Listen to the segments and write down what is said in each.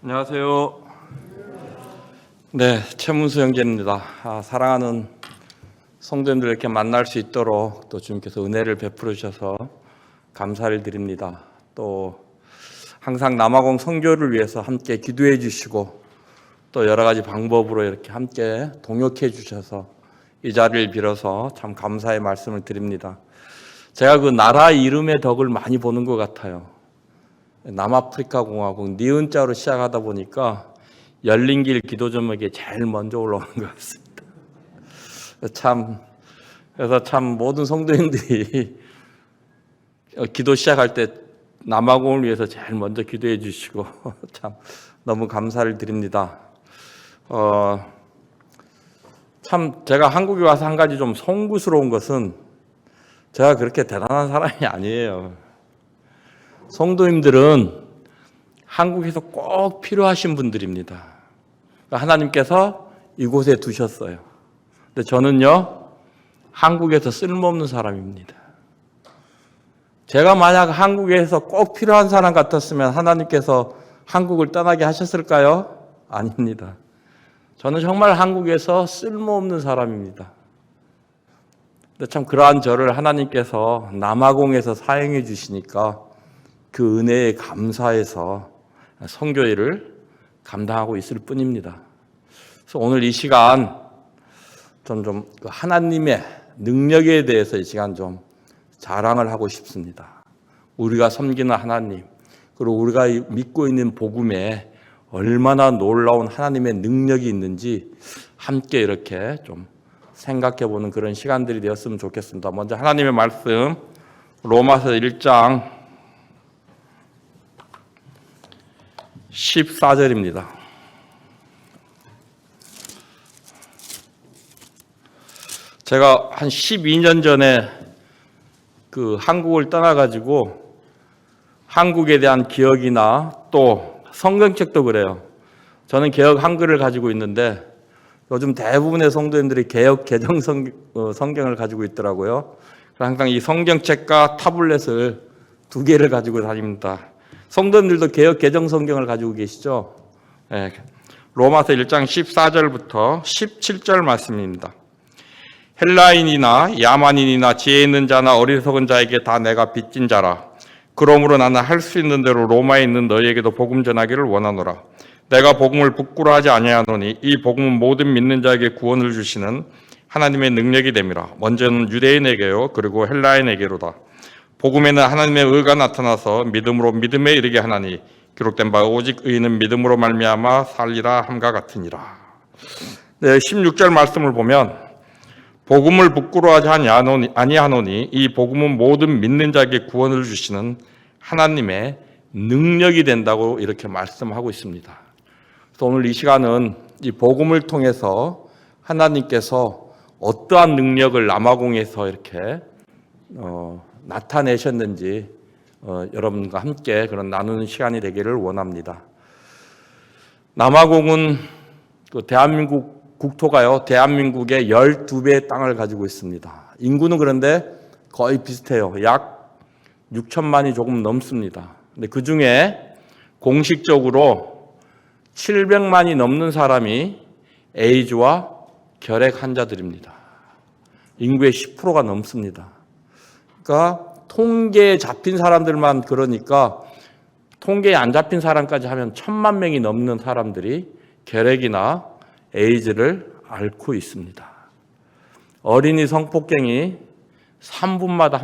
안녕하세요. 네, 최문수 형제입니다. 사랑하는 성도님들 이렇게 만날 수 있도록 또 주님께서 은혜를 베풀어 주셔서 감사를 드립니다. 또 항상 남아공 선교를 위해서 함께 기도해 주시고 또 여러 가지 방법으로 이렇게 함께 동역해 주셔서 이 자리를 빌어서 참 감사의 말씀을 드립니다. 제가 그 나라 이름의 덕을 많이 보는 것 같아요. 남아프리카 공화국 니은자로 시작하다 보니까 열린길 기도 제목에 제일 먼저 올라오는 것 같습니다. 그래서 참 모든 성도님들이 기도 시작할 때 남아공을 위해서 제일 먼저 기도해 주시고 참 너무 감사를 드립니다. 참 제가 한국에 와서 한 가지 좀 송구스러운 것은 제가 그렇게 대단한 사람이 아니에요. 성도님들은 한국에서 꼭 필요하신 분들입니다. 하나님께서 이곳에 두셨어요. 근데 저는요, 한국에서 쓸모없는 사람입니다. 제가 만약 한국에서 꼭 필요한 사람 같았으면 하나님께서 한국을 떠나게 하셨을까요? 아닙니다. 저는 정말 한국에서 쓸모없는 사람입니다. 근데 참 그러한 저를 하나님께서 남아공에서 사용해 주시니까 그 은혜에 감사해서 선교일을 감당하고 있을 뿐입니다. 그래서 오늘 이 시간 좀 하나님의 능력에 대해서 이 시간 좀 자랑을 하고 싶습니다. 우리가 섬기는 하나님, 그리고 우리가 믿고 있는 복음에 얼마나 놀라운 하나님의 능력이 있는지 함께 이렇게 좀 생각해 보는 그런 시간들이 되었으면 좋겠습니다. 먼저 하나님의 말씀, 로마서 1장 14절입니다. 제가 한 12년 전에 그 한국을 떠나가지고 한국에 대한 기억이나 또 성경책도 그래요. 저는 개혁 한글을 가지고 있는데 요즘 대부분의 성도님들이 개혁 개정 성경을 가지고 있더라고요. 항상 이 성경책과 타블렛을 두 개를 가지고 다닙니다. 성도님들도 개혁 개정 성경을 가지고 계시죠? 네. 로마서 1장 14절부터 17절 말씀입니다. 헬라인이나 야만인이나 지혜 있는 자나 어리석은 자에게 다 내가 빚진 자라. 그러므로 나는 할 수 있는 대로 로마에 있는 너희에게도 복음 전하기를 원하노라. 내가 복음을 부끄러워하지 아니하노니 이 복음은 모든 믿는 자에게 구원을 주시는 하나님의 능력이 됨이라. 먼저는 유대인에게요 그리고 헬라인에게로다. 복음에는 하나님의 의가 나타나서 믿음으로 믿음에 이르게 하나니 기록된 바 오직 의인은 믿음으로 말미암아 살리라 함과 같으니라. 네, 16절 말씀을 보면 복음을 부끄러워하지 아니하노니 이 복음은 모든 믿는 자에게 구원을 주시는 하나님의 능력이 된다고 이렇게 말씀하고 있습니다. 그래서 오늘 이 시간은 이 복음을 통해서 하나님께서 어떠한 능력을 남아공에서 이렇게 나타내셨는지 여러분과 함께 그런 나누는 시간이 되기를 원합니다. 남아공은 그 대한민국 국토가요, 대한민국의 12배의 땅을 가지고 있습니다. 인구는 그런데 거의 비슷해요. 약 6천만이 조금 넘습니다. 근데 그 중에 공식적으로 700만이 넘는 사람이 에이즈와 결핵 환자들입니다. 인구의 10%가 넘습니다. 그러니까 통계에 잡힌 사람들만 그러니까 통계에 안 잡힌 사람까지 하면 1,000만 명이 넘는 사람들이 결핵이나 에이즈를 앓고 있습니다. 어린이 성폭행이 3분마다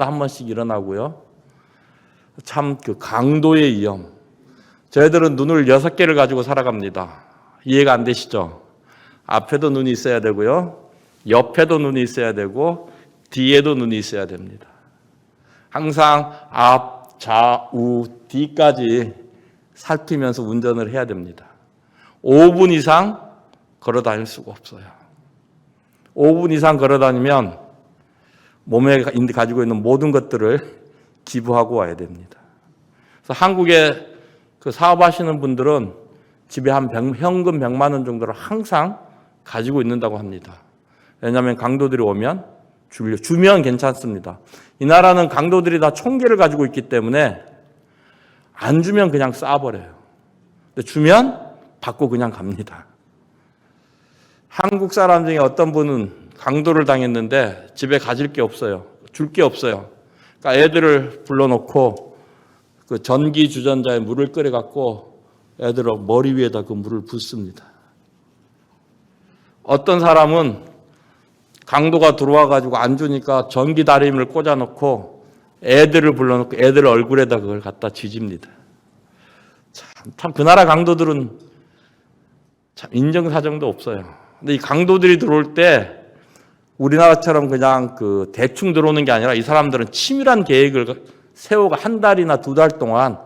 한 번씩 일어나고요. 참 그 강도의 위험. 저희들은 눈을 6개를 가지고 살아갑니다. 이해가 안 되시죠? 앞에도 눈이 있어야 되고요. 옆에도 눈이 있어야 되고 뒤에도 눈이 있어야 됩니다. 항상 앞, 좌우, 뒤까지 살피면서 운전을 해야 됩니다. 5분 이상 걸어 다닐 수가 없어요. 5분 이상 걸어 다니면 몸에 가지고 있는 모든 것들을 기부하고 와야 됩니다. 그래서 한국에 그 사업하시는 분들은 집에 현금 100만 원 정도를 항상 가지고 있는다고 합니다. 왜냐하면 강도들이 오면 주면 괜찮습니다. 이 나라는 강도들이 다 총기를 가지고 있기 때문에 안 주면 그냥 쏴버려요. 근데 주면 받고 그냥 갑니다. 한국 사람 중에 어떤 분은 강도를 당했는데 집에 가질 게 없어요. 줄 게 없어요. 그러니까 애들을 불러놓고 그 전기 주전자에 물을 끓여갖고 애들 머리 위에다 그 물을 붓습니다. 어떤 사람은 강도가 들어와가지고 안 주니까 전기 다리미를 꽂아놓고 애들을 불러놓고 애들 얼굴에다 그걸 갖다 쥐집니다. 참 그 나라 강도들은 참 인정사정도 없어요. 근데 이 강도들이 들어올 때 우리나라처럼 그냥 그 대충 들어오는 게 아니라 이 사람들은 치밀한 계획을 세우고 한 달이나 두 달 동안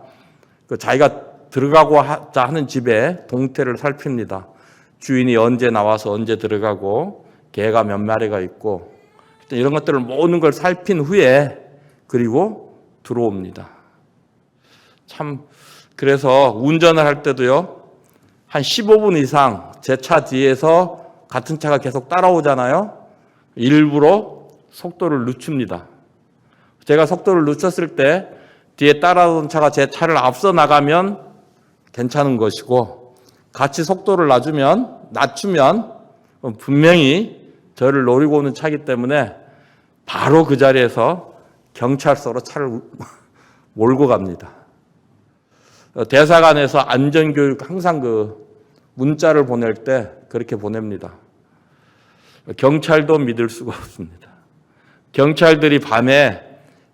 그 자기가 들어가고자 하는 집에 동태를 살핍니다. 주인이 언제 나와서 언제 들어가고 개가 몇 마리가 있고 이런 것들을 모든 걸 살핀 후에 그리고 들어옵니다. 참 그래서 운전을 할 때도요. 한 15분 이상 제 차 뒤에서 같은 차가 계속 따라오잖아요. 일부러 속도를 늦춥니다. 제가 속도를 늦췄을 때 뒤에 따라오던 차가 제 차를 앞서 나가면 괜찮은 것이고 같이 속도를 낮추면 분명히 저를 노리고 오는 차이기 때문에 바로 그 자리에서 경찰서로 차를 몰고 갑니다. 대사관에서 안전교육 항상 그 문자를 보낼 때 그렇게 보냅니다. 경찰도 믿을 수가 없습니다. 경찰들이 밤에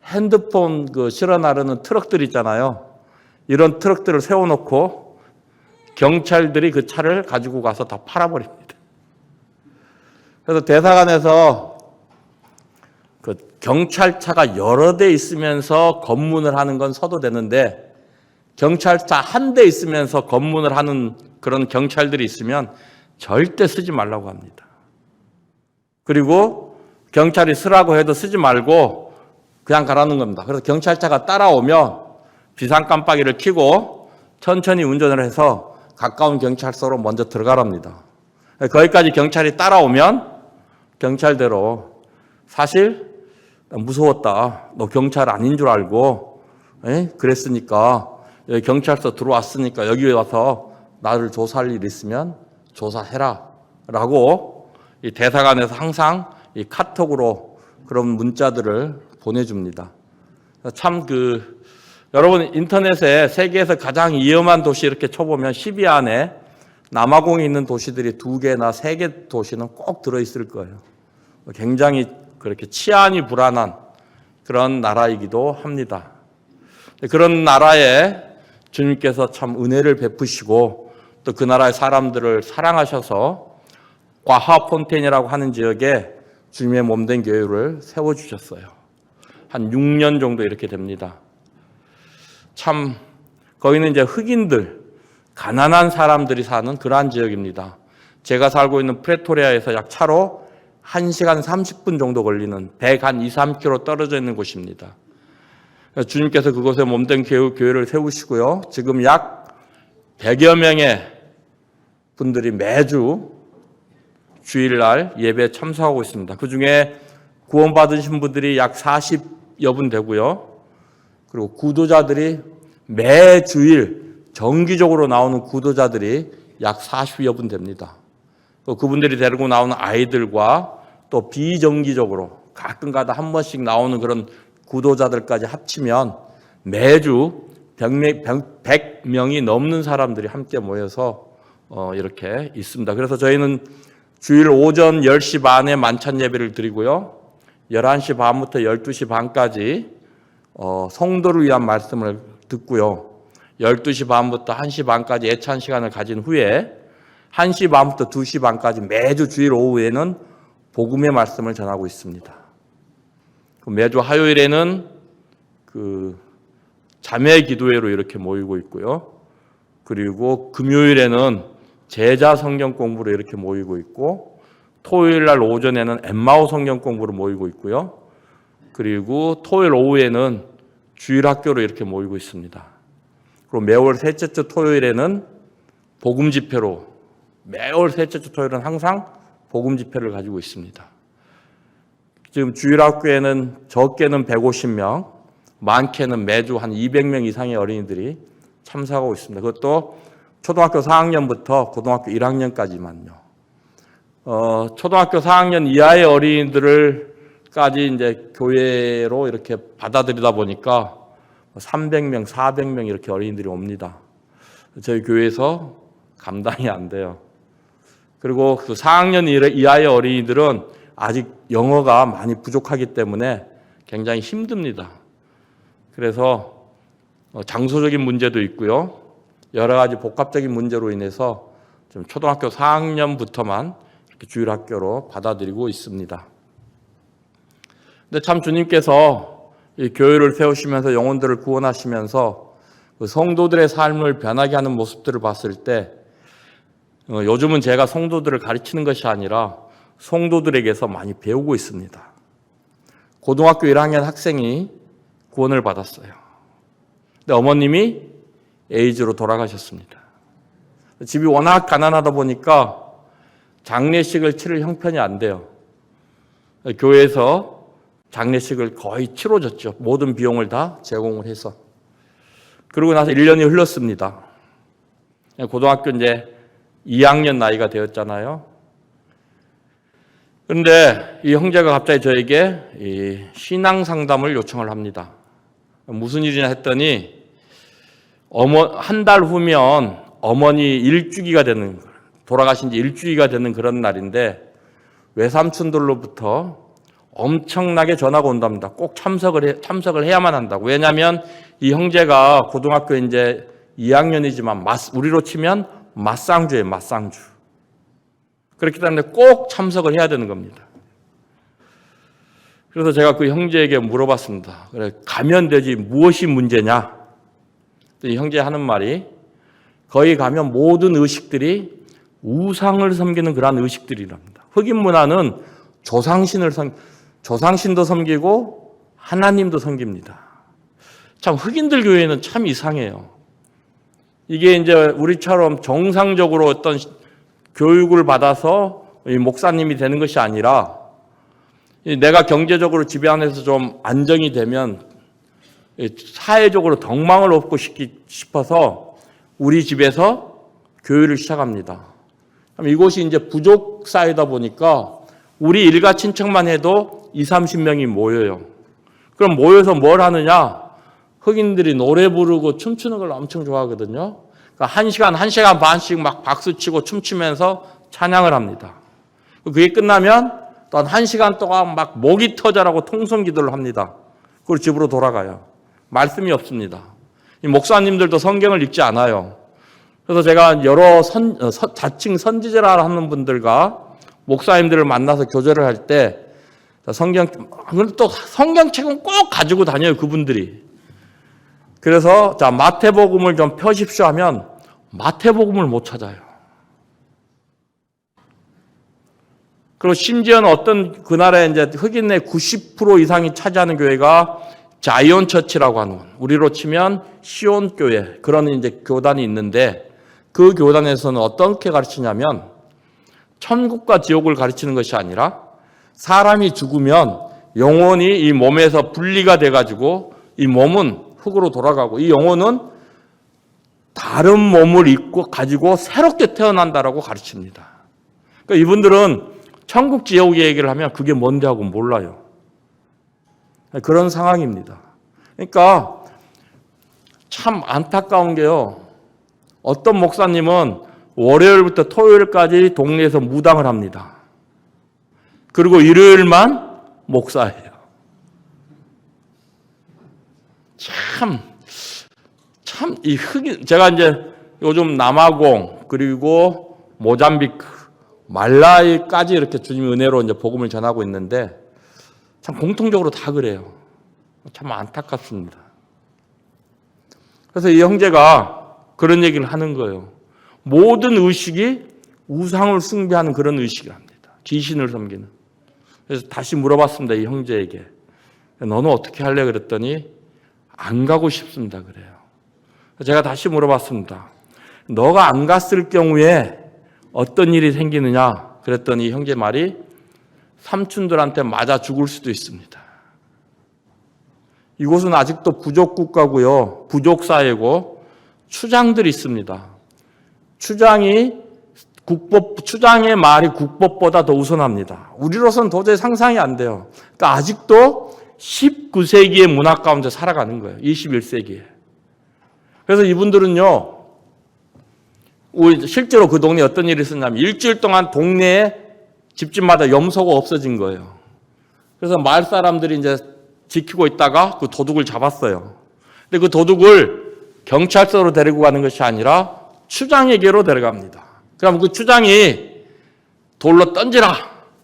핸드폰 실어 나르는 트럭들 있잖아요. 이런 트럭들을 세워놓고 경찰들이 그 차를 가지고 가서 다 팔아버립니다. 그래서 대사관에서 그 경찰차가 여러 대 있으면서 검문을 하는 건 서도 되는데 경찰차 한 대 있으면서 검문을 하는 그런 경찰들이 있으면 절대 쓰지 말라고 합니다. 그리고 경찰이 쓰라고 해도 쓰지 말고 그냥 가라는 겁니다. 그래서 경찰차가 따라오면 비상 깜빡이를 켜고 천천히 운전을 해서 가까운 경찰서로 먼저 들어가랍니다. 거기까지 경찰이 따라오면 경찰대로 사실 무서웠다. 너 경찰 아닌 줄 알고 그랬으니까 여기 경찰서 들어왔으니까 여기 와서 나를 조사할 일 있으면 조사해라 라고 이 대사관에서 항상 이 카톡으로 그런 문자들을 보내줍니다. 참 여러분 인터넷에 세계에서 가장 위험한 도시 이렇게 쳐보면 10위 안에 남아공에 있는 도시들이 2개나 3개 도시는 꼭 들어있을 거예요. 굉장히 그렇게 치안이 불안한 그런 나라이기도 합니다. 그런 나라에 주님께서 참 은혜를 베푸시고 또 그 나라의 사람들을 사랑하셔서 과하폰테인이라고 하는 지역에 주님의 몸된 교회를 세워주셨어요. 한 6년 정도 이렇게 됩니다. 참 거기는 이제 흑인들, 가난한 사람들이 사는 그러한 지역입니다. 제가 살고 있는 프레토리아에서 약 차로 1시간 30분 정도 걸리는 120-130km 떨어져 있는 곳입니다. 주님께서 그곳에 몸된 교회를 세우시고요. 지금 약 100여 명의 분들이 매주 주일날 예배에 참석하고 있습니다. 그중에 구원받으신 분들이 약 40여 분 되고요. 그리고 구도자들이 매주일 정기적으로 나오는 구도자들이 약 40여 분 됩니다. 그분들이 데리고 나오는 아이들과 또 비정기적으로 가끔가다 한 번씩 나오는 그런 구도자들까지 합치면 매주 100명이 넘는 사람들이 함께 모여서 이렇게 있습니다. 그래서 저희는 주일 오전 10시 반에 만찬 예배를 드리고요. 11시 반부터 12시 반까지 성도를 위한 말씀을 듣고요. 12시 반부터 1시 반까지 예찬 시간을 가진 후에 1시 반부터 2시 반까지 매주 주일 오후에는 복음의 말씀을 전하고 있습니다. 매주 화요일에는 자매 기도회로 이렇게 모이고 있고요. 그리고 금요일에는 제자 성경 공부로 이렇게 모이고 있고 토요일 날 오전에는 엠마오 성경 공부로 모이고 있고요. 그리고 토요일 오후에는 주일 학교로 이렇게 모이고 있습니다. 그리고 매월 셋째 주 토요일에는 복음 집회로 매월 셋째 주 토요일은 항상 복음 집회를 가지고 있습니다. 지금 주일 학교에는 적게는 150명, 많게는 매주 한 200명 이상의 어린이들이 참석하고 있습니다. 그것도 초등학교 4학년부터 고등학교 1학년까지만요. 초등학교 4학년 이하의 어린이들까지 이제 교회로 이렇게 받아들이다 보니까 300명, 400명 이렇게 어린이들이 옵니다. 저희 교회에서 감당이 안 돼요. 그리고 그 4학년 이하의 어린이들은 아직 영어가 많이 부족하기 때문에 굉장히 힘듭니다. 그래서 장소적인 문제도 있고요. 여러 가지 복합적인 문제로 인해서 좀 초등학교 4학년부터만 이렇게 주일학교로 받아들이고 있습니다. 근데 참 주님께서 이 교회를 세우시면서 영혼들을 구원하시면서 그 성도들의 삶을 변하게 하는 모습들을 봤을 때 요즘은 제가 성도들을 가르치는 것이 아니라 성도들에게서 많이 배우고 있습니다. 고등학교 1학년 학생이 구원을 받았어요. 근데 어머님이 에이즈로 돌아가셨습니다. 집이 워낙 가난하다 보니까 장례식을 치를 형편이 안 돼요. 교회에서 장례식을 거의 치러줬죠. 모든 비용을 다 제공을 해서. 그러고 나서 1년이 흘렀습니다. 고등학교 이제 2학년 나이가 되었잖아요. 그런데 이 형제가 갑자기 저에게 이 신앙 상담을 요청을 합니다. 무슨 일이냐 했더니 한 달 후면 어머니 일주기가 되는, 돌아가신 지 일주기가 되는 그런 날인데 외삼촌들로부터 엄청나게 전화가 온답니다. 꼭 참석을 해야만 한다고. 왜냐하면 이 형제가 고등학교 이제 2학년이지만 우리로 치면 맞상주예요, 맞상주. 그렇기 때문에 꼭 참석을 해야 되는 겁니다. 그래서 제가 그 형제에게 물어봤습니다. 그래, 가면 되지 무엇이 문제냐? 이 형제 하는 말이 거기 가면 모든 의식들이 우상을 섬기는 그러한 의식들이랍니다. 흑인 문화는 조상신도 섬기고 하나님도 섬깁니다. 참 흑인들 교회는 참 이상해요. 이게 이제 우리처럼 정상적으로 어떤 교육을 받아서 목사님이 되는 것이 아니라 내가 경제적으로 집에 안에서 좀 안정이 되면 사회적으로 덕망을 얻고 싶어서 우리 집에서 교회를 시작합니다. 이곳이 이제 부족 사회다 보니까 우리 일가 친척만 해도 20-30명이 모여요. 그럼 모여서 뭘 하느냐? 흑인들이 노래 부르고 춤추는 걸 엄청 좋아하거든요. 그러니까 1시간 반씩 막 박수치고 춤추면서 찬양을 합니다. 그게 끝나면 또 한 1시간 동안 막 목이 터져라고 통성기도를 합니다. 그리고 집으로 돌아가요. 말씀이 없습니다. 이 목사님들도 성경을 읽지 않아요. 그래서 제가 여러 자칭 선지자라 하는 분들과 목사님들을 만나서 교제를 할 때 또 성경책은 꼭 가지고 다녀요, 그분들이. 그래서 자, 마태복음을 좀 펴십시오 하면 마태복음을 못 찾아요. 그리고 심지어는 어떤 그날에 이제 흑인의 90% 이상이 차지하는 교회가 자이언 처치라고 하는, 우리로 치면 시온 교회, 그런 이제 교단이 있는데 그 교단에서는 어떻게 가르치냐면 천국과 지옥을 가르치는 것이 아니라 사람이 죽으면 영혼이 이 몸에서 분리가 돼가지고 이 몸은 흙으로 돌아가고 이 영혼은 다른 몸을 가지고 새롭게 태어난다라고 가르칩니다. 그러니까 이분들은 천국 지옥 얘기를 하면 그게 뭔지 하고 몰라요. 그런 상황입니다. 그러니까 참 안타까운 게요. 어떤 목사님은 월요일부터 토요일까지 동네에서 무당을 합니다. 그리고 일요일만 목사예요. 이 흑인, 제가 이제 요즘 남아공, 그리고 모잠비크, 말라위까지 이렇게 주님 은혜로 이제 복음을 전하고 있는데 참 공통적으로 다 그래요. 참 안타깝습니다. 그래서 이 형제가 그런 얘기를 하는 거예요. 모든 의식이 우상을 숭배하는 그런 의식이랍니다. 귀신을 섬기는. 그래서 다시 물어봤습니다, 이 형제에게. 너는 어떻게 할래? 그랬더니 안 가고 싶습니다. 그래요. 제가 다시 물어봤습니다. 너가 안 갔을 경우에 어떤 일이 생기느냐? 그랬더니 형제 말이 삼촌들한테 맞아 죽을 수도 있습니다. 이곳은 아직도 부족 국가고요. 부족 사회고 추장들이 있습니다. 추장의 말이 국법보다 더 우선합니다. 우리로서는 도저히 상상이 안 돼요. 그러니까 아직도 19세기의 문화 가운데 살아가는 거예요. 21세기에. 그래서 이분들은요, 실제로 그 동네에 어떤 일이 있었냐면 일주일 동안 동네에 집집마다 염소가 없어진 거예요. 그래서 마을 사람들이 이제 지키고 있다가 그 도둑을 잡았어요. 근데 그 도둑을 경찰서로 데리고 가는 것이 아니라 추장에게로 데려갑니다. 그럼 그 추장이 돌로 던지라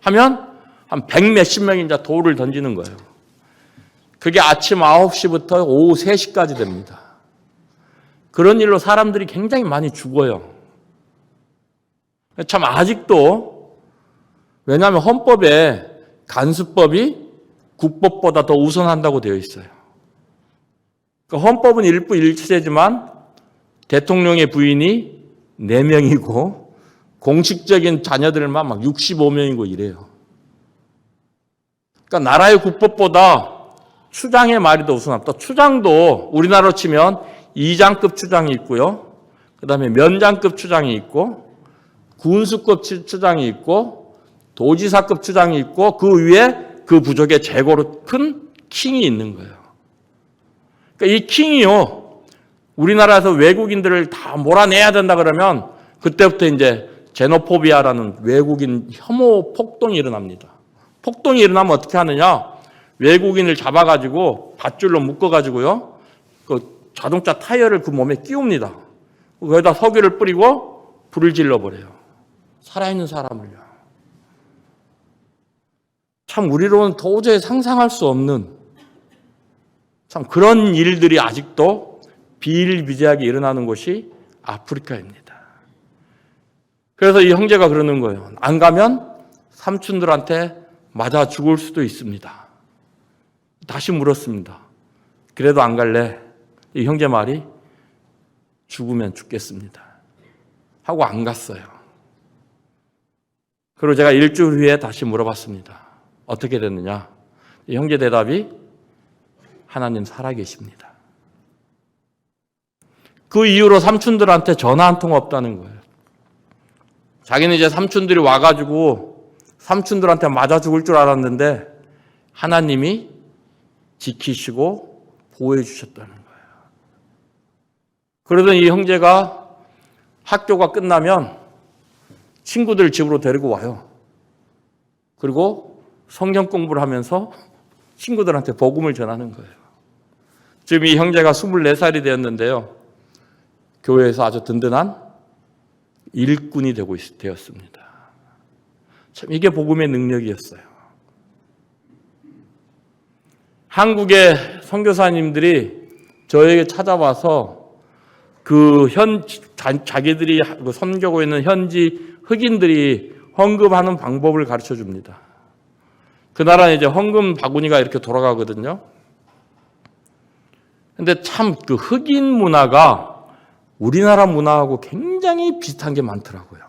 하면 한 100몇십 명이 이제 돌을 던지는 거예요. 그게 아침 9시부터 오후 3시까지 됩니다. 그런 일로 사람들이 굉장히 많이 죽어요. 참 아직도, 왜냐하면 헌법에 간수법이 국법보다 더 우선한다고 되어 있어요. 그러니까 헌법은 일부일체지만 대통령의 부인이 4명이고 공식적인 자녀들만 막 65명이고 이래요. 그러니까 나라의 국법보다 추장의 말이 더 우선합니다. 또 추장도 우리나라로 치면 2장급 추장이 있고요. 그 다음에 면장급 추장이 있고 군수급 추장이 있고 도지사급 추장이 있고 그 위에 그 부족의 최고로 큰 킹이 있는 거예요. 그러니까 이 킹이요, 우리나라에서 외국인들을 다 몰아내야 된다 그러면 그때부터 이제 제노포비아라는 외국인 혐오 폭동이 일어납니다. 폭동이 일어나면 어떻게 하느냐? 외국인을 잡아가지고 밧줄로 묶어가지고요, 그 자동차 타이어를 그 몸에 끼웁니다. 거기다 석유를 뿌리고 불을 질러버려요. 살아있는 사람을요. 참 우리로는 도저히 상상할 수 없는 참 그런 일들이 아직도 비일비재하게 일어나는 곳이 아프리카입니다. 그래서 이 형제가 그러는 거예요. 안 가면 삼촌들한테 맞아 죽을 수도 있습니다. 다시 물었습니다. 그래도 안 갈래? 이 형제 말이 죽으면 죽겠습니다 하고 안 갔어요. 그리고 제가 일주일 후에 다시 물어봤습니다. 어떻게 됐느냐? 이 형제 대답이 하나님 살아계십니다. 그 이후로 삼촌들한테 전화 한 통 없다는 거예요. 자기는 이제 삼촌들이 와가지고 삼촌들한테 맞아 죽을 줄 알았는데 하나님이 지키시고 보호해 주셨다는 거예요. 그러던 이 형제가 학교가 끝나면 친구들 집으로 데리고 와요. 그리고 성경 공부를 하면서 친구들한테 복음을 전하는 거예요. 지금 이 형제가 24살이 되었는데요. 교회에서 아주 든든한 일꾼이 되었습니다. 참 이게 복음의 능력이었어요. 한국의 선교사님들이 저에게 찾아와서 자기들이 섬기고 있는 현지 흑인들이 헌금하는 방법을 가르쳐 줍니다. 그 나라는 이제 헌금 바구니가 이렇게 돌아가거든요. 근데 참 그 흑인 문화가 우리나라 문화하고 굉장히 비슷한 게 많더라고요.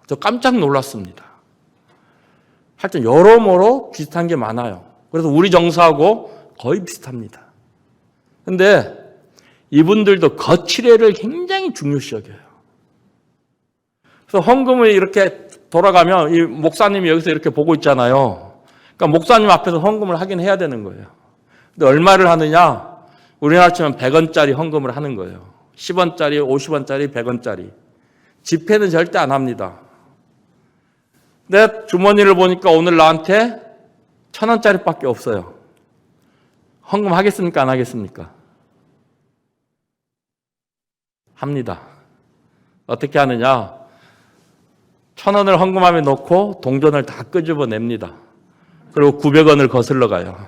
저 깜짝 놀랐습니다. 하여튼 여러모로 비슷한 게 많아요. 그래서 우리 정서하고 거의 비슷합니다. 근데 이분들도 거칠애를 굉장히 중요시 여겨요. 그래서 헌금을 이렇게 돌아가면 이 목사님이 여기서 이렇게 보고 있잖아요. 그러니까 목사님 앞에서 헌금을 하긴 해야 되는 거예요. 근데 얼마를 하느냐? 우리나라 치면 100원짜리 헌금을 하는 거예요. 10원짜리, 50원짜리, 100원짜리. 지폐는 절대 안 합니다. 내 주머니를 보니까 오늘 나한테 1000원짜리밖에 없어요. 헌금 하겠습니까? 안 하겠습니까? 합니다. 어떻게 하느냐? 1000원을 헌금함에 넣고 동전을 다 끄집어냅니다. 그리고 900원을 거슬러 가요.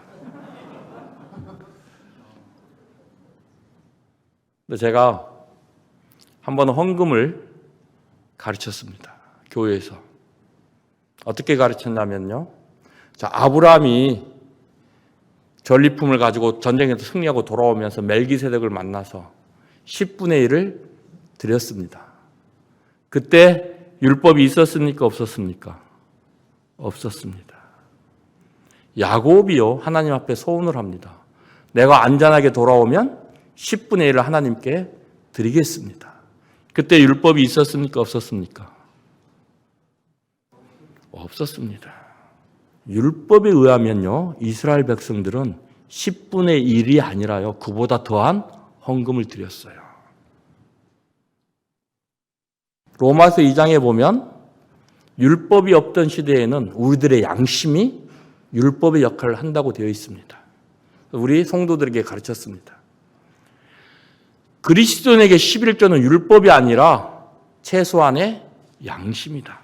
근데 제가 한 번은 헌금을 가르쳤습니다. 교회에서. 어떻게 가르쳤냐면요. 자, 아브라함이 전리품을 가지고 전쟁에서 승리하고 돌아오면서 멜기세덱을 만나서 10분의 1을 드렸습니다. 그때 율법이 있었습니까? 없었습니까? 없었습니다. 야곱이요, 하나님 앞에 소원을 합니다. 내가 안전하게 돌아오면 10분의 1을 하나님께 드리겠습니다. 그때 율법이 있었습니까? 없었습니까? 없었습니다. 율법에 의하면요, 이스라엘 백성들은 10분의 1이 아니라요, 그보다 더한 헌금을 드렸어요. 로마서 2장에 보면 율법이 없던 시대에는 우리들의 양심이 율법의 역할을 한다고 되어 있습니다. 우리 성도들에게 가르쳤습니다. 그리스도인에게 11조는 율법이 아니라 최소한의 양심이다.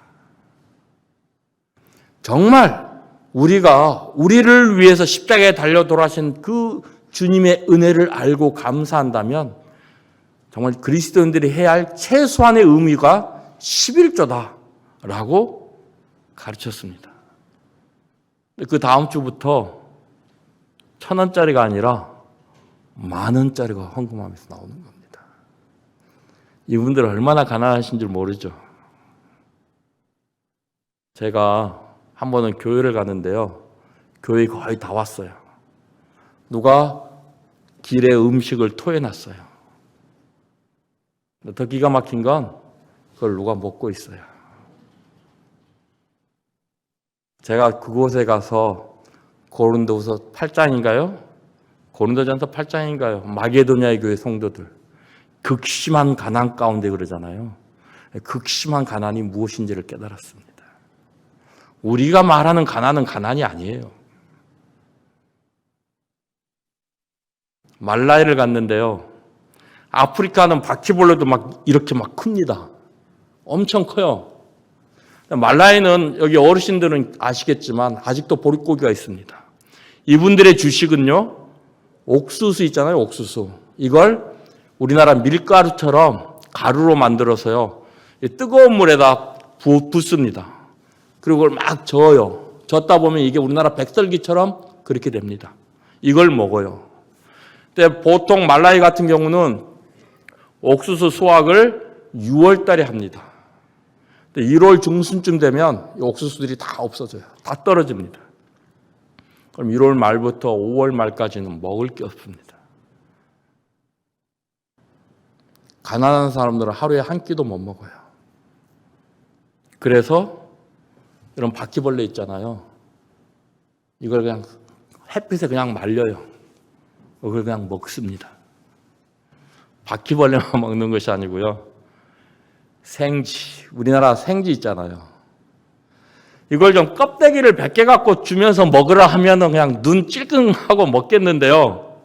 정말 우리가 우리를 위해서 십자가에 달려 돌아가신 그 주님의 은혜를 알고 감사한다면 정말 그리스도인들이 해야 할 최소한의 의미가 11조다라고 가르쳤습니다. 그 다음 주부터 1,000원짜리가 아니라 10,000원짜리가 헌금하면서 나오는 겁니다. 이분들 얼마나 가난하신 줄 모르죠. 제가 한 번은 교회를 가는데요, 교회 거의 다 왔어요. 누가 길에 음식을 토해놨어요. 더 기가 막힌 건 그걸 누가 먹고 있어요. 제가 그곳에 가서 고린도후서 8장인가요? 고린도전서 8장인가요? 마게도냐의 교회 성도들 극심한 가난 가운데 그러잖아요. 극심한 가난이 무엇인지를 깨달았습니다. 우리가 말하는 가난은 가난이 아니에요. 말라이를 갔는데요, 아프리카는 바퀴벌레도 막 이렇게 막 큽니다. 엄청 커요. 말라이는 여기 어르신들은 아시겠지만 아직도 보릿고기가 있습니다. 이분들의 주식은요, 옥수수 있잖아요, 옥수수. 이걸 우리나라 밀가루처럼 가루로 만들어서요, 뜨거운 물에다 붓습니다. 그리고 그걸 막 저어요. 젓다 보면 이게 우리나라 백설기처럼 그렇게 됩니다. 이걸 먹어요. 근데 보통 말라이 같은 경우는 옥수수 수확을 6월 달에 합니다. 1월 중순쯤 되면 이 옥수수들이 다 없어져요. 다 떨어집니다. 그럼 1월 말부터 5월 말까지는 먹을 게 없습니다. 가난한 사람들은 하루에 한 끼도 못 먹어요. 그래서 이런 바퀴벌레 있잖아요. 이걸 그냥 햇빛에 그냥 말려요. 그걸 그냥 먹습니다. 바퀴벌레만 먹는 것이 아니고요, 생쥐, 우리나라 생쥐 있잖아요. 이걸 좀 껍데기를 100개 갖고 주면서 먹으라 하면은 그냥 눈 찔끔하고 먹겠는데요,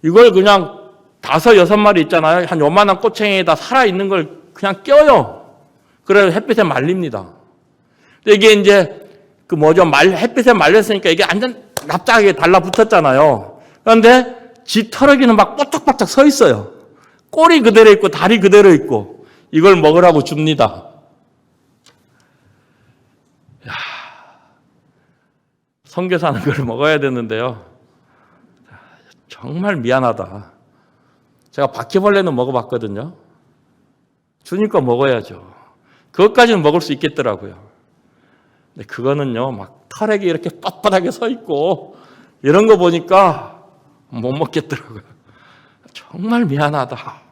이걸 그냥 5, 6마리 있잖아요. 한 요만한 꼬챙이에다 살아있는 걸 그냥 껴요. 그래서 햇빛에 말립니다. 근데 이게 이제 햇빛에 말렸으니까 이게 완전 납작하게 달라붙었잖아요. 그런데 쥐터러기는 막 뽀짝뽀짝 서 있어요. 꼬리 그대로 있고 다리 그대로 있고. 이걸 먹으라고 줍니다. 야, 성게서 하는 걸 먹어야 되는데요, 정말 미안하다. 제가 바퀴벌레는 먹어봤거든요. 주니까 먹어야죠. 그것까지는 먹을 수 있겠더라고요. 근데 그거는요, 막 털에게 이렇게 뻣뻣하게 서 있고 이런 거 보니까 못 먹겠더라고요. 정말 미안하다.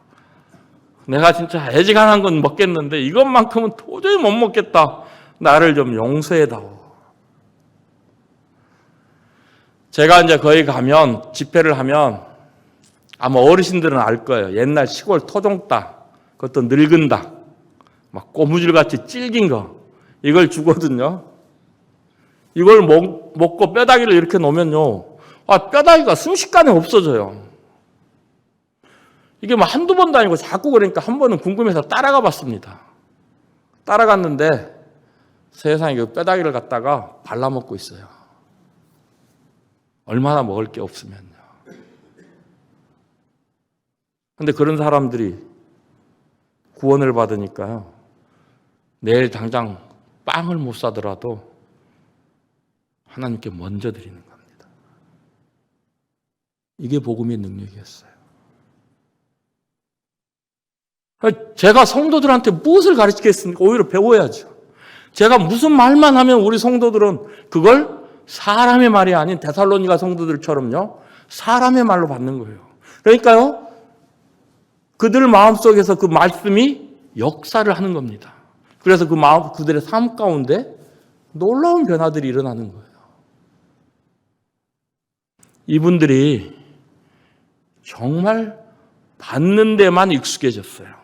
내가 진짜 애지간한 건 먹겠는데 이것만큼은 도저히 못 먹겠다. 나를 좀 용서해다오. 제가 이제 거기 가면, 집회를 하면 아마 어르신들은 알 거예요. 옛날 시골 토종 닭, 그것도 늙은 닭, 막 고무줄같이 질긴 거, 이걸 주거든요. 이걸 먹고 뼈다귀를 이렇게 놓으면요, 뼈다귀가 순식간에 없어져요. 이게 뭐 한두 번도 아니고 자꾸 그러니까 한 번은 궁금해서 따라가 봤습니다. 따라갔는데 세상에 그 뼈다귀를 갖다가 발라먹고 있어요. 얼마나 먹을 게 없으면요. 근데 그런 사람들이 구원을 받으니까요, 내일 당장 빵을 못 사더라도 하나님께 먼저 드리는 겁니다. 이게 복음의 능력이었어요. 제가 성도들한테 무엇을 가르치겠습니까? 오히려 배워야죠. 제가 무슨 말만 하면 우리 성도들은 그걸 사람의 말이 아닌 데살로니가 성도들처럼요, 사람의 말로 받는 거예요. 그러니까요, 그들 마음속에서 그 말씀이 역사를 하는 겁니다. 그래서 그 마음, 그들의 삶 가운데 놀라운 변화들이 일어나는 거예요. 이분들이 정말 받는 데만 익숙해졌어요.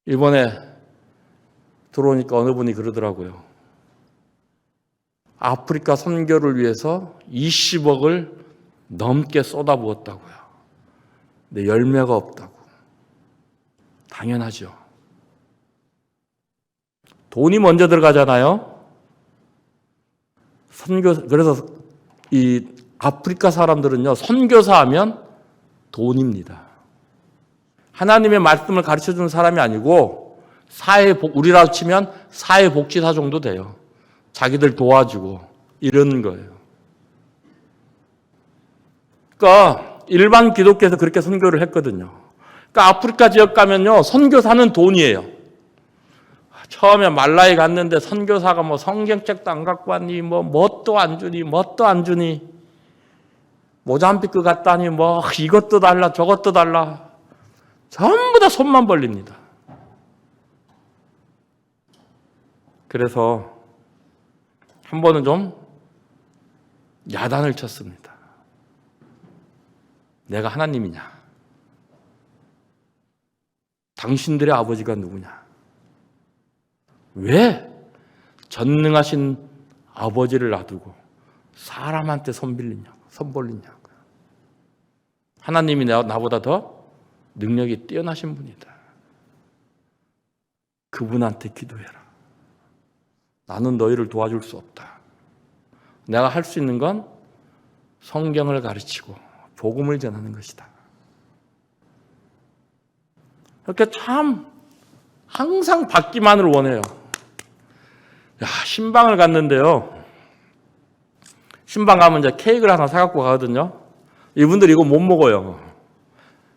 이번에 들어오니까 어느 분이 그러더라고요. 아프리카 선교를 위해서 20억을 넘게 쏟아부었다고요. 근데 열매가 없다고. 당연하죠. 돈이 먼저 들어가잖아요. 그래서 이 아프리카 사람들은요, 선교사 하면 돈입니다. 하나님의 말씀을 가르쳐 주는 사람이 아니고, 우리라고 치면 사회복지사 정도 돼요. 자기들 도와주고, 이런 거예요. 그러니까, 일반 기독교에서 그렇게 선교를 했거든요. 그러니까 아프리카 지역 가면요, 선교사는 돈이에요. 처음에 말라이 갔는데 선교사가 뭐 성경책도 안 갖고 왔니, 뭣도 안 주니, 모잠비크 갔다니, 이것도 달라, 저것도 달라. 전부 다 손만 벌립니다. 그래서 한 번은 좀 야단을 쳤습니다. 내가 하나님이냐? 당신들의 아버지가 누구냐? 왜 전능하신 아버지를 놔두고 사람한테 손 벌리냐고요. 하나님이 나보다 더 능력이 뛰어나신 분이다. 그분한테 기도해라. 나는 너희를 도와줄 수 없다. 내가 할 수 있는 건 성경을 가르치고 복음을 전하는 것이다. 이렇게 참 항상 받기만을 원해요. 신방을 갔는데요. 신방 가면 이제 케이크를 하나 사갖고 가거든요. 이분들이 이거 못 먹어요.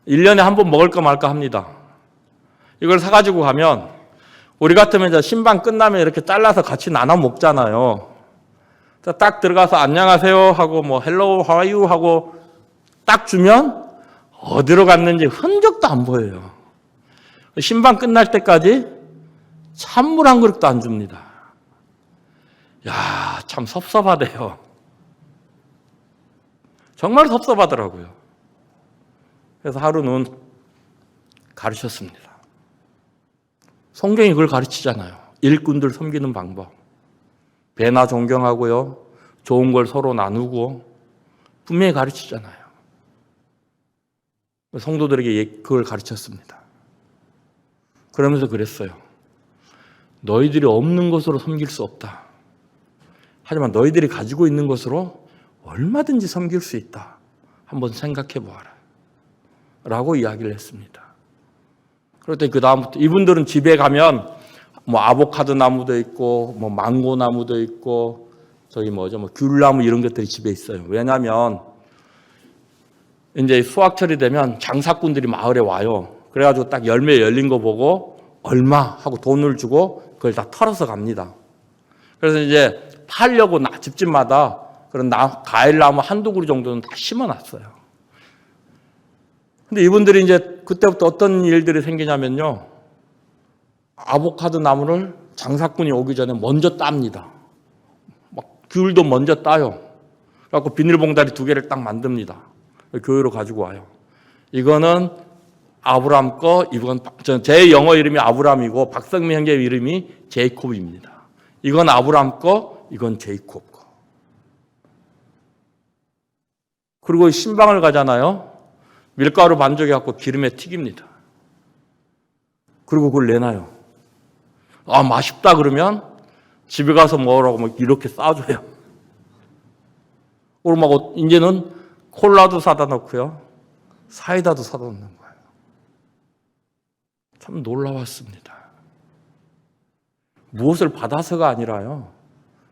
1년에 한 번 먹을까 말까 합니다. 이걸 사가지고 가면, 우리 같으면 이제 신방 끝나면 이렇게 잘라서 같이 나눠 먹잖아요. 딱 들어가서 안녕하세요 하고, hello, how are you 하고 딱 주면 어디로 갔는지 흔적도 안 보여요. 신방 끝날 때까지 찬물 한 그릇도 안 줍니다. 야, 참 섭섭하대요. 정말 섭섭하더라고요. 그래서 하루는 가르쳤습니다. 성경이 그걸 가르치잖아요. 일꾼들 섬기는 방법. 배나 존경하고요. 좋은 걸 서로 나누고 분명히 가르치잖아요. 성도들에게 그걸 가르쳤습니다. 그러면서 그랬어요. 너희들이 없는 것으로 섬길 수 없다. 하지만 너희들이 가지고 있는 것으로 얼마든지 섬길 수 있다. 한번 생각해 보아라. 라고 이야기를 했습니다. 그럴 그 다음부터 이분들은 집에 가면 아보카도 나무도 있고 망고 나무도 있고 귤나무 이런 것들이 집에 있어요. 왜냐하면 이제 수확철이 되면 장사꾼들이 마을에 와요. 그래가지고 딱 열매 열린 거 보고 얼마 하고 돈을 주고 그걸 다 털어서 갑니다. 그래서 이제 팔려고 집집마다 그런 과일나무 한두 그루 정도는 다 심어놨어요. 근데 이분들이 이제 그때부터 어떤 일들이 생기냐면요. 아보카도 나무를 장사꾼이 오기 전에 먼저 땁니다. 귤도 먼저 따요. 그래갖고 비닐봉다리 2개를 딱 만듭니다. 교회로 가지고 와요. 이거는 아브람 거, 이건 제 영어 이름이 아브람이고 박성민 형제 이름이 제이콥입니다. 이건 아브람 거, 이건 제이콥 거. 그리고 신방을 가잖아요. 밀가루 반죽해갖고 기름에 튀깁니다. 그리고 그걸 내놔요. 맛있다 그러면 집에 가서 먹으라고 이렇게 싸줘요. 그리고 이제는 콜라도 사다 놓고요. 사이다도 사다 놓는 거예요. 참 놀라웠습니다. 무엇을 받아서가 아니라요.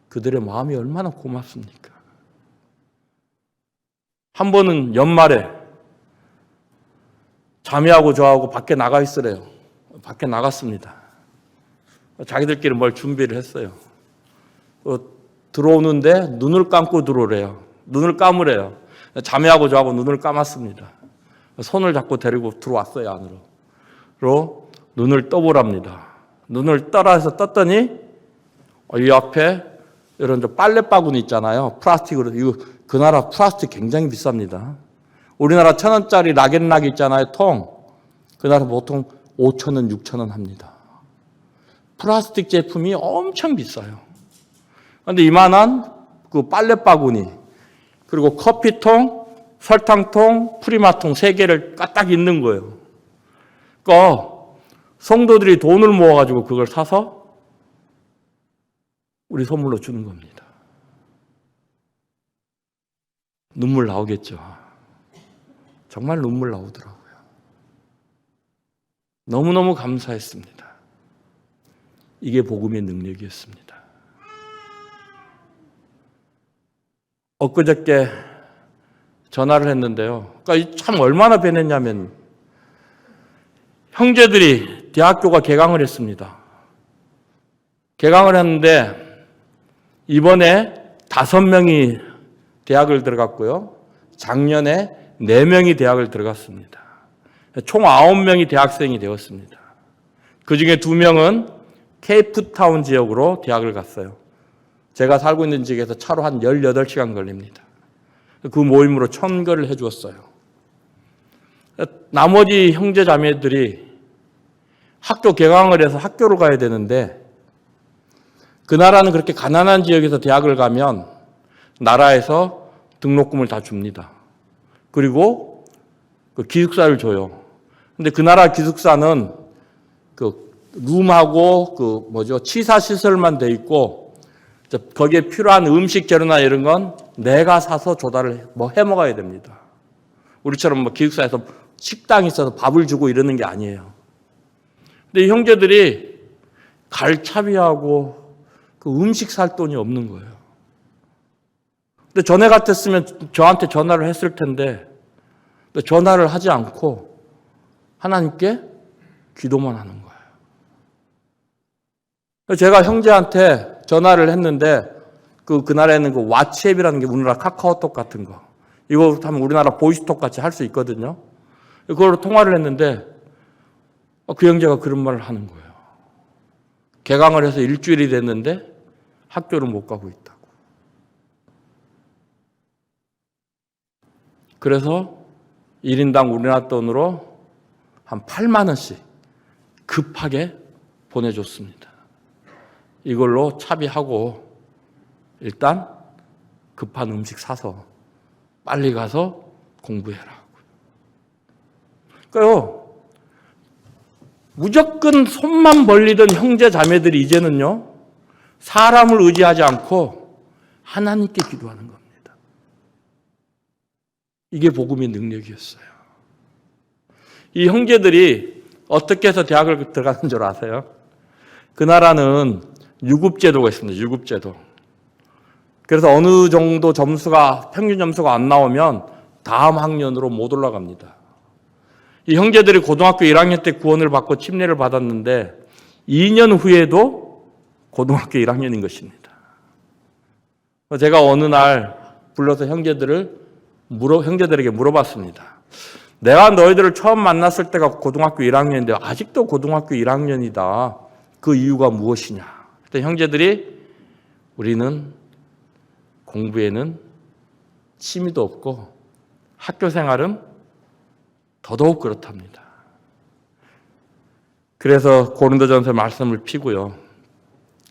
그들의 마음이 얼마나 고맙습니까? 한 번은 연말에 자매하고 저하고 밖에 나가 있으래요. 밖에 나갔습니다. 자기들끼리 뭘 준비를 했어요. 들어오는데 눈을 감고 들어오래요. 눈을 감으래요. 자매하고 저하고 눈을 감았습니다. 손을 잡고 데리고 들어왔어요, 안으로. 눈을 떠보랍니다. 눈을 떠라서 떴더니 이 앞에 이런 빨래 바구니 있잖아요. 플라스틱으로. 이거 그 나라 플라스틱 굉장히 비쌉니다. 우리나라 1,000원짜리 락앤락 있잖아요, 통. 그 나라 보통 5,000원, 6,000원 합니다. 플라스틱 제품이 엄청 비싸요. 그런데 이만한 그 빨래 바구니, 그리고 커피통, 설탕통, 프리마통 3개를 까딱 있는 거예요. 그러니까 성도들이 돈을 모아가지고 그걸 사서 우리 선물로 주는 겁니다. 눈물 나오겠죠. 정말 눈물 나오더라고요. 너무너무 감사했습니다. 이게 복음의 능력이었습니다. 엊그저께 전화를 했는데요. 그러니까 참 얼마나 변했냐면 형제들이 대학교가 개강을 했습니다. 개강을 했는데 이번에 5명이 대학을 들어갔고요. 작년에 4명이 대학을 들어갔습니다. 총 9명이 대학생이 되었습니다. 그중에 2명은 케이프타운 지역으로 대학을 갔어요. 제가 살고 있는 지역에서 차로 한 18시간 걸립니다. 그 모임으로 청결을 해주었어요. 나머지 형제 자매들이 학교 개강을 해서 학교를 가야 되는데 그 나라는 그렇게 가난한 지역에서 대학을 가면 나라에서 등록금을 다 줍니다. 그리고 그 기숙사를 줘요. 근데 그 나라 기숙사는 그 룸하고 치사 시설만 돼 있고 거기에 필요한 음식 재료나 이런 건 내가 사서 조달을 해 먹어야 됩니다. 우리처럼 기숙사에서 식당이 있어서 밥을 주고 이러는 게 아니에요. 근데 이 형제들이 갈차비하고 그 음식 살 돈이 없는 거예요. 근데 전에 같았으면 저한테 전화를 했을 텐데 전화를 하지 않고 하나님께 기도만 하는 거예요. 제가 형제한테 전화를 했는데 그날에는 그 왓츠앱이라는 게 우리나라 카카오톡 같은 거. 이거 하면 우리나라 보이스톡 같이 할 수 있거든요. 그걸로 통화를 했는데 그 형제가 그런 말을 하는 거예요. 개강을 해서 일주일이 됐는데 학교를 못 가고 있다고. 그래서 1인당 우리나라 돈으로 한 8만 원씩 급하게 보내줬습니다. 이걸로 차비하고 일단 급한 음식 사서 빨리 가서 공부해라. 그러니까요, 무조건 손만 벌리던 형제 자매들이 이제는요, 사람을 의지하지 않고 하나님께 기도하는 겁니다. 이게 복음의 능력이었어요. 이 형제들이 어떻게 해서 대학을 들어가는 줄 아세요? 그 나라는 유급제도가 있습니다. 유급제도. 그래서 어느 정도 평균 점수가 안 나오면 다음 학년으로 못 올라갑니다. 이 형제들이 고등학교 1학년 때 구원을 받고 침례를 받았는데 2년 후에도 고등학교 1학년인 것입니다. 제가 어느 날 불러서 형제들에게 물어봤습니다. 내가 너희들을 처음 만났을 때가 고등학교 1학년인데 아직도 고등학교 1학년이다. 그 이유가 무엇이냐? 그때 형제들이 우리는 공부에는 취미도 없고 학교 생활은 더더욱 그렇답니다. 그래서 고린도전서 말씀을 피고요.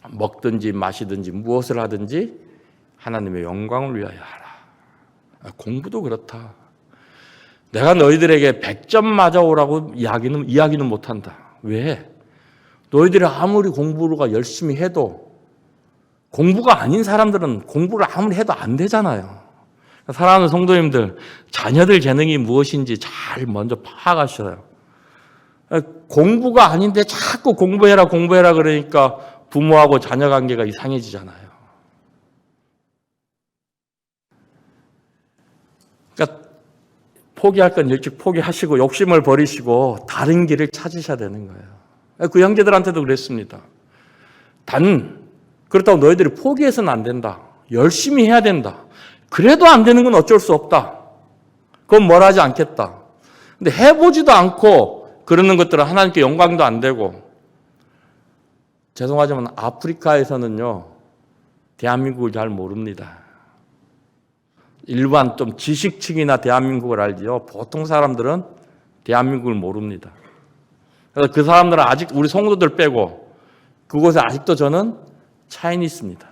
먹든지 마시든지 무엇을 하든지 하나님의 영광을 위하여 하라. 공부도 그렇다. 내가 너희들에게 100점 맞아오라고 이야기는 못한다. 왜? 너희들이 아무리 공부가 열심히 해도 공부가 아닌 사람들은 공부를 아무리 해도 안 되잖아요. 사랑하는 성도님들, 자녀들 재능이 무엇인지 잘 먼저 파악하셔요. 공부가 아닌데 자꾸 공부해라 그러니까 부모하고 자녀 관계가 이상해지잖아요. 그러니까 포기할 건 일찍 포기하시고 욕심을 버리시고 다른 길을 찾으셔야 되는 거예요. 그 형제들한테도 그랬습니다. 그렇다고 너희들이 포기해서는 안 된다. 열심히 해야 된다. 그래도 안 되는 건 어쩔 수 없다. 그건 뭘 하지 않겠다. 근데 해보지도 않고 그러는 것들은 하나님께 영광도 안 되고, 죄송하지만 아프리카에서는요, 대한민국을 잘 모릅니다. 일반 좀 지식층이나 대한민국을 알지요. 보통 사람들은 대한민국을 모릅니다. 그래서 그 사람들은 아직 우리 성도들 빼고 그곳에 아직도 저는 차이니스입니다.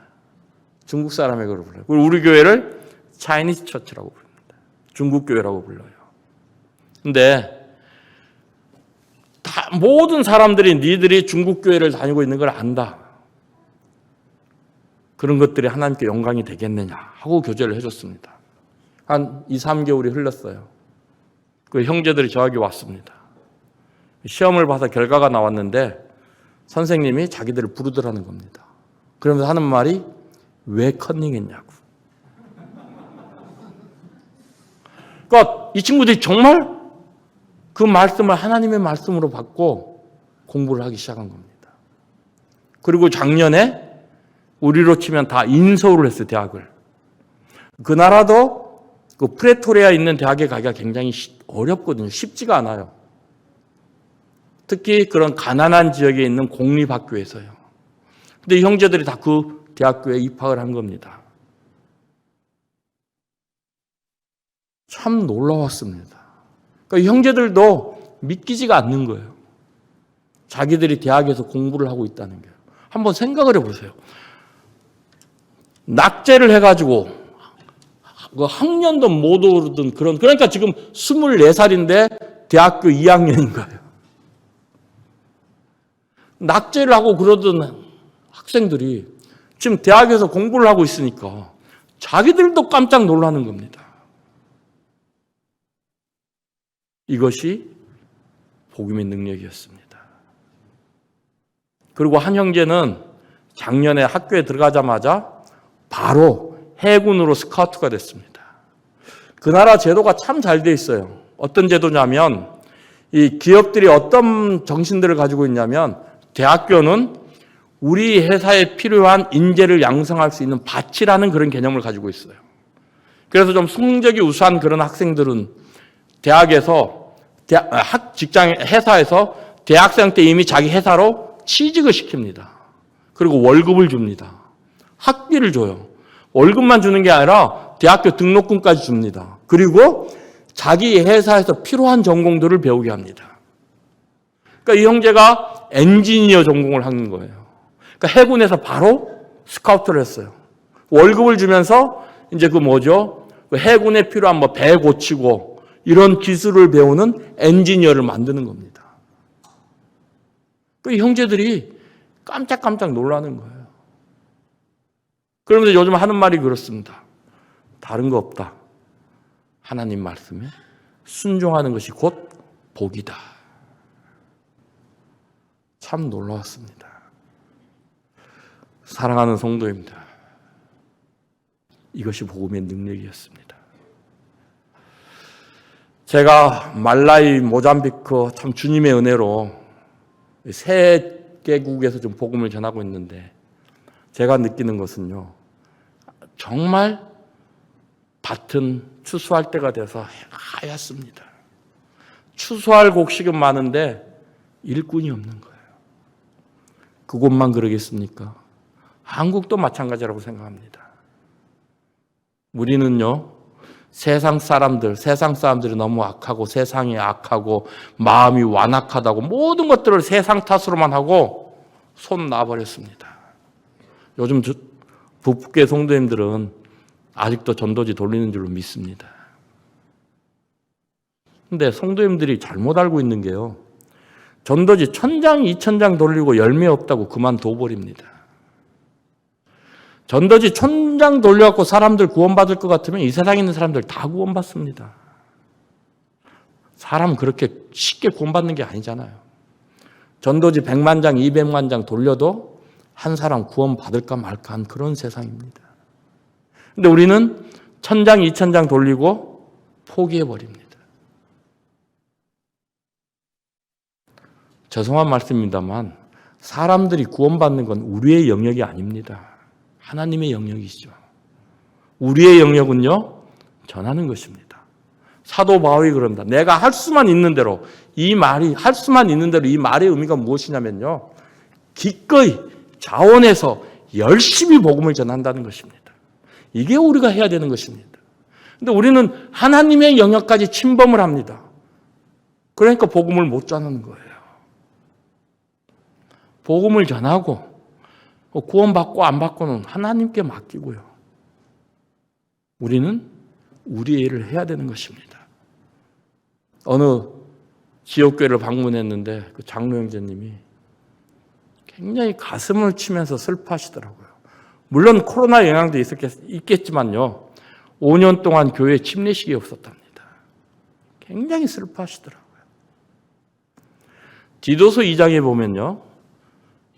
중국 사람이 그걸 불러요. 그리고 우리 교회를 차이니스 처치라고 부릅니다. 중국 교회라고 불러요. 근데 다 모든 사람들이 니들이 중국 교회를 다니고 있는 걸 안다. 그런 것들이 하나님께 영광이 되겠느냐 하고 교제를 해줬습니다. 한 2, 3개월이 흘렀어요. 그 형제들이 저에게 왔습니다. 시험을 봐서 결과가 나왔는데 선생님이 자기들을 부르더라는 겁니다. 그러면서 하는 말이 왜 컨닝했냐고. 그러니까 이 친구들이 정말 그 말씀을 하나님의 말씀으로 받고 공부를 하기 시작한 겁니다. 그리고 작년에 우리로 치면 다 인서울을 했어요, 대학을. 그 나라도 그 프레토리아에 있는 대학에 가기가 굉장히 어렵거든요. 쉽지가 않아요. 특히 그런 가난한 지역에 있는 공립학교에서요. 근데 이 형제들이 다 그 대학교에 입학을 한 겁니다. 참 놀라웠습니다. 그러니까 이 형제들도 믿기지가 않는 거예요. 자기들이 대학에서 공부를 하고 있다는 게. 한번 생각을 해보세요. 낙제를 해가지고 그 학년도 못 오르던 그러니까 지금 24살인데 대학교 2학년인 거예요. 낙제를 하고 그러던 학생들이 지금 대학에서 공부를 하고 있으니까 자기들도 깜짝 놀라는 겁니다. 이것이 복음의 능력이었습니다. 그리고 한 형제는 작년에 학교에 들어가자마자 바로 해군으로 스카우트가 됐습니다. 그 나라 제도가 참 잘 돼 있어요. 어떤 제도냐면 이 기업들이 어떤 정신들을 가지고 있냐면 대학교는 우리 회사에 필요한 인재를 양성할 수 있는 밭이라는 그런 개념을 가지고 있어요. 그래서 좀 성적이 우수한 그런 학생들은 대학에서 회사에서 대학생 때 이미 자기 회사로 취직을 시킵니다. 그리고 월급을 줍니다. 학비를 줘요. 월급만 주는 게 아니라 대학교 등록금까지 줍니다. 그리고 자기 회사에서 필요한 전공들을 배우게 합니다. 그러니까 이 형제가 엔지니어 전공을 한 거예요. 그러니까 해군에서 바로 스카우트를 했어요. 월급을 주면서 이제 그 해군에 필요한 배 고치고 이런 기술을 배우는 엔지니어를 만드는 겁니다. 그 형제들이 깜짝깜짝 놀라는 거예요. 그러면서 요즘 하는 말이 그렇습니다. 다른 거 없다. 하나님 말씀에 순종하는 것이 곧 복이다. 참 놀라웠습니다. 사랑하는 성도입니다. 이것이 복음의 능력이었습니다. 제가 말라위, 모잠비크 참 주님의 은혜로 세 개국에서 좀 복음을 전하고 있는데 제가 느끼는 것은요. 정말 밭은 추수할 때가 돼서 하얗습니다. 추수할 곡식은 많은데 일꾼이 없는 거예요. 그곳만 그러겠습니까? 한국도 마찬가지라고 생각합니다. 우리는요. 세상 사람들이 너무 악하고 세상이 악하고 마음이 완악하다고 모든 것들을 세상 탓으로만 하고 손 놔버렸습니다. 요즘 북부교회 성도님들은 아직도 전도지 돌리는 줄로 믿습니다. 근데 성도님들이 잘못 알고 있는 게요. 전도지 1000장, 2000장 돌리고 열매 없다고 그만둬버립니다. 전도지 1000장 돌려갖고 사람들 구원받을 것 같으면 이 세상에 있는 사람들 다 구원받습니다. 사람 그렇게 쉽게 구원받는 게 아니잖아요. 전도지 100만 장, 200만 장 돌려도 한 사람 구원받을까 말까 한 그런 세상입니다. 근데 우리는 1000장, 2000장 돌리고 포기해버립니다. 죄송한 말씀입니다만 사람들이 구원받는 건 우리의 영역이 아닙니다. 하나님의 영역이시죠. 우리의 영역은요, 전하는 것입니다. 사도 바울이 그럽니다. 내가 할 수만 있는 대로, 이 말의 의미가 무엇이냐면요. 기꺼이 자원해서 열심히 복음을 전한다는 것입니다. 이게 우리가 해야 되는 것입니다. 근데 우리는 하나님의 영역까지 침범을 합니다. 그러니까 복음을 못 전하는 거예요. 복음을 전하고 구원받고 안 받고는 하나님께 맡기고요. 우리는 우리의 일을 해야 되는 것입니다. 어느 지역교회를 방문했는데 그 장로 형제님이 굉장히 가슴을 치면서 슬퍼하시더라고요. 물론 코로나 영향도 있겠지만요. 5년 동안 교회에 침례식이 없었답니다. 굉장히 슬퍼하시더라고요. 디도서 2장에 보면요.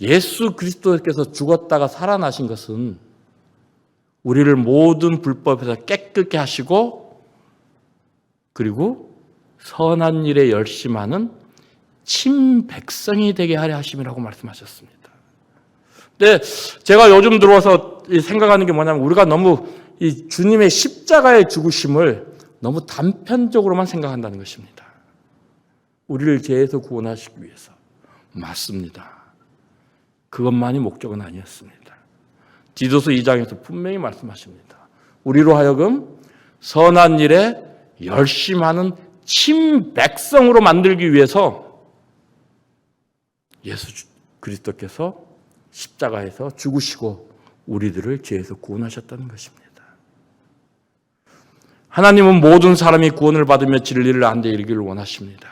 예수 그리스도께서 죽었다가 살아나신 것은 우리를 모든 불법에서 깨끗게 하시고 그리고 선한 일에 열심하는 친백성이 되게 하려 하심이라고 말씀하셨습니다. 근데 제가 요즘 들어와서 생각하는 게 뭐냐면 우리가 너무 이 주님의 십자가의 죽으심을 너무 단편적으로만 생각한다는 것입니다. 우리를 죄에서 구원하시기 위해서. 맞습니다. 그것만이 목적은 아니었습니다. 디도서 2장에서 분명히 말씀하십니다. 우리로 하여금 선한 일에 열심하는 친백성으로 만들기 위해서 예수 그리스도께서 십자가에서 죽으시고 우리들을 죄에서 구원하셨다는 것입니다. 하나님은 모든 사람이 구원을 받으며 진리를 안되 이르기를 원하십니다.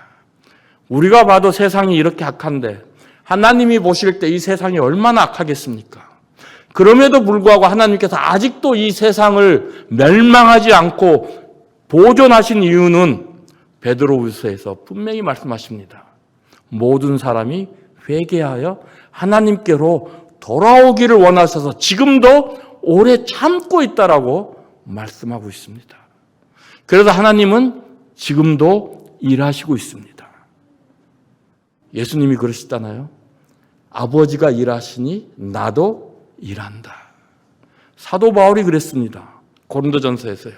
우리가 봐도 세상이 이렇게 악한데 하나님이 보실 때 이 세상이 얼마나 악하겠습니까? 그럼에도 불구하고 하나님께서 아직도 이 세상을 멸망하지 않고 보존하신 이유는 베드로후서에서 분명히 말씀하십니다. 모든 사람이 회개하여 하나님께로 돌아오기를 원하셔서 지금도 오래 참고 있다라고 말씀하고 있습니다. 그래서 하나님은 지금도 일하시고 있습니다. 예수님이 그러시잖아요. 아버지가 일하시니 나도 일한다. 사도 바울이 그랬습니다. 고린도전서에서요.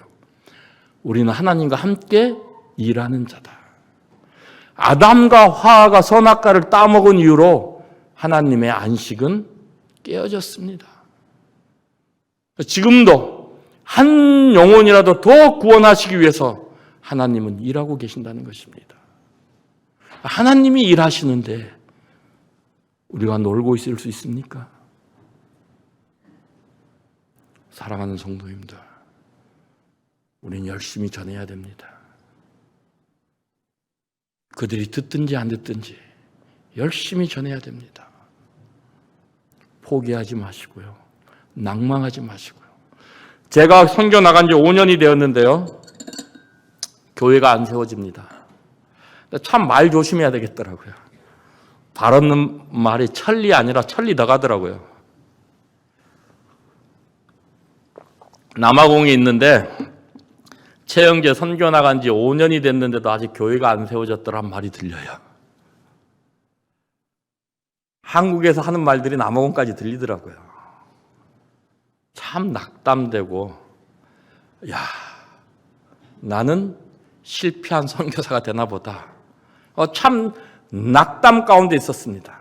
우리는 하나님과 함께 일하는 자다. 아담과 화가 선악과를 따먹은 이후로 하나님의 안식은 깨어졌습니다. 지금도 한 영혼이라도 더 구원하시기 위해서 하나님은 일하고 계신다는 것입니다. 하나님이 일하시는데 우리가 놀고 있을 수 있습니까? 사랑하는 성도님들, 우리는 열심히 전해야 됩니다. 그들이 듣든지 안 듣든지 열심히 전해야 됩니다. 포기하지 마시고요. 낭망하지 마시고요. 제가 선교 나간 지 5년이 되었는데요. 교회가 안 세워집니다. 참 말 조심해야 되겠더라고요. 바른 말이 천리 아니라 천리 더 가더라고요. 남아공에 있는데 최영재 선교 나간 지 5년이 됐는데도 아직 교회가 안 세워졌더란 말이 들려요. 한국에서 하는 말들이 남아공까지 들리더라고요. 참 낙담되고, 야, 나는 실패한 선교사가 되나 보다. 참 낙담 가운데 있었습니다.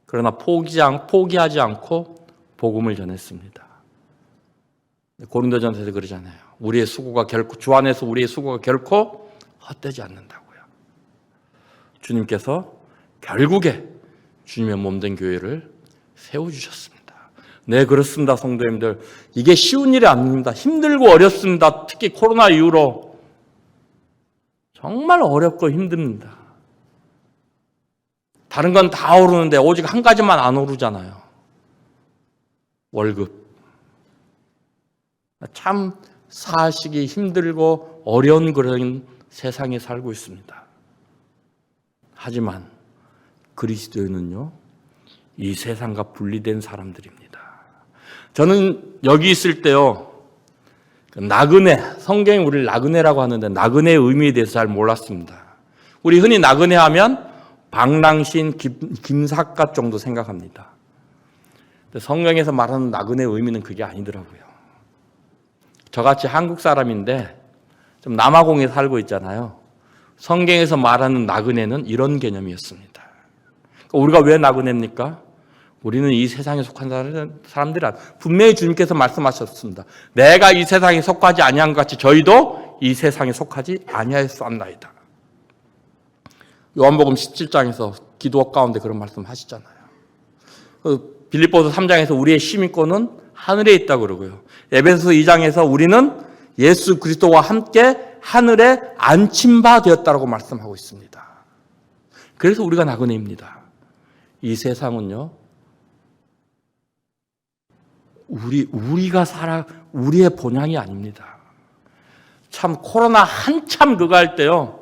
그러나 포기하지 않고 복음을 전했습니다. 고린도전서에서 그러잖아요. 우리의 수고가 결코, 주 안에서 우리의 수고가 결코 헛되지 않는다고요. 주님께서 결국에 주님의 몸된 교회를 세워주셨습니다. 네, 그렇습니다. 성도님들. 이게 쉬운 일이 아닙니다. 힘들고 어렵습니다. 특히 코로나 이후로 정말 어렵고 힘듭니다. 다른 건 다 오르는데 오직 한 가지만 안 오르잖아요. 월급. 참 사시기 힘들고 어려운 그런 세상에 살고 있습니다. 하지만 그리스도인은요, 이 세상과 분리된 사람들입니다. 저는 여기 있을 때요, 나그네, 성경에 우리를 나그네라고 하는데 나그네의 의미에 대해서 잘 몰랐습니다. 우리 흔히 나그네 하면 방랑신, 김삿갓 정도 생각합니다. 근데 성경에서 말하는 나그네의 의미는 그게 아니더라고요. 저같이 한국 사람인데 좀 남아공에 살고 있잖아요. 성경에서 말하는 나그네는 이런 개념이었습니다. 그러니까 우리가 왜 나그네입니까? 우리는 이 세상에 속한 사람들이 분명히 주님께서 말씀하셨습니다. 내가 이 세상에 속하지 아니한 것 같이 저희도 이 세상에 속하지 아니하였사옵나이다. 요한복음 17장에서 기도 가운데 그런 말씀 하시잖아요. 빌립보서 3장에서 우리의 시민권은 하늘에 있다고 그러고요. 에베소서 2장에서 우리는 예수 그리스도와 함께 하늘에 안침바 되었다고 말씀하고 있습니다. 그래서 우리가 나그네입니다. 이 세상은요, 우리가 우리의 본향이 아닙니다. 참 코로나 한참 그거 할 때요,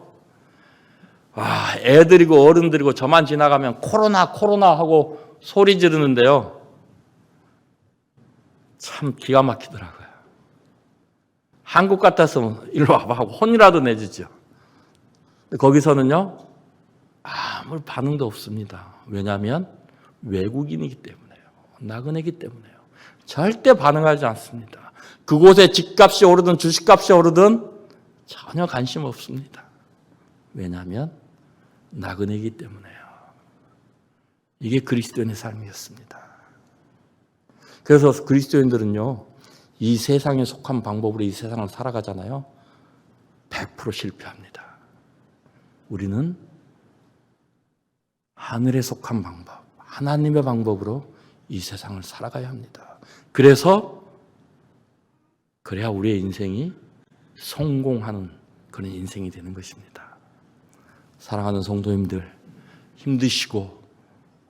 애들이고 어른들이고 저만 지나가면 코로나 하고 소리 지르는데요, 참 기가 막히더라고요. 한국 같았으면 일로 와봐 하고 혼이라도 내주죠. 거기서는요, 아무 반응도 없습니다. 왜냐하면 외국인이기 때문에요. 나그네이기 때문에요. 절대 반응하지 않습니다. 그곳에 집값이 오르든 주식값이 오르든 전혀 관심 없습니다. 왜냐하면 나그네이기 때문에요. 이게 그리스도인의 삶이었습니다. 그래서 그리스도인들은요, 이 세상에 속한 방법으로 이 세상을 살아가잖아요. 100% 실패합니다. 우리는 하늘에 속한 방법, 하나님의 방법으로 이 세상을 살아가야 합니다. 그래야 우리의 인생이 성공하는 그런 인생이 되는 것입니다. 사랑하는 성도님들, 힘드시고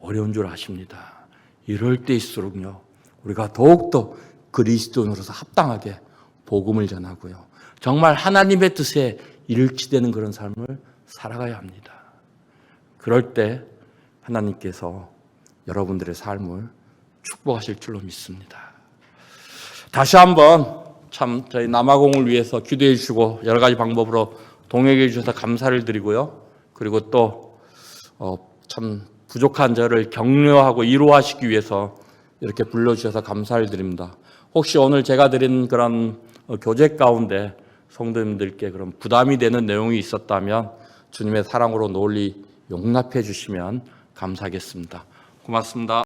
어려운 줄 아십니다. 이럴 때일수록요, 우리가 더욱더 그리스도인으로서 합당하게 복음을 전하고요, 정말 하나님의 뜻에 일치되는 그런 삶을 살아가야 합니다. 그럴 때 하나님께서 여러분들의 삶을 축복하실 줄로 믿습니다. 다시 한번 참 저희 남아공을 위해서 기도해 주시고 여러 가지 방법으로 동역해 주셔서 감사를 드리고요. 그리고 또 참 부족한 저를 격려하고 위로하시기 위해서 이렇게 불러주셔서 감사를 드립니다. 혹시 오늘 제가 드린 그런 교제 가운데 성도님들께 그런 부담이 되는 내용이 있었다면 주님의 사랑으로 널리 용납해 주시면 감사하겠습니다. 고맙습니다.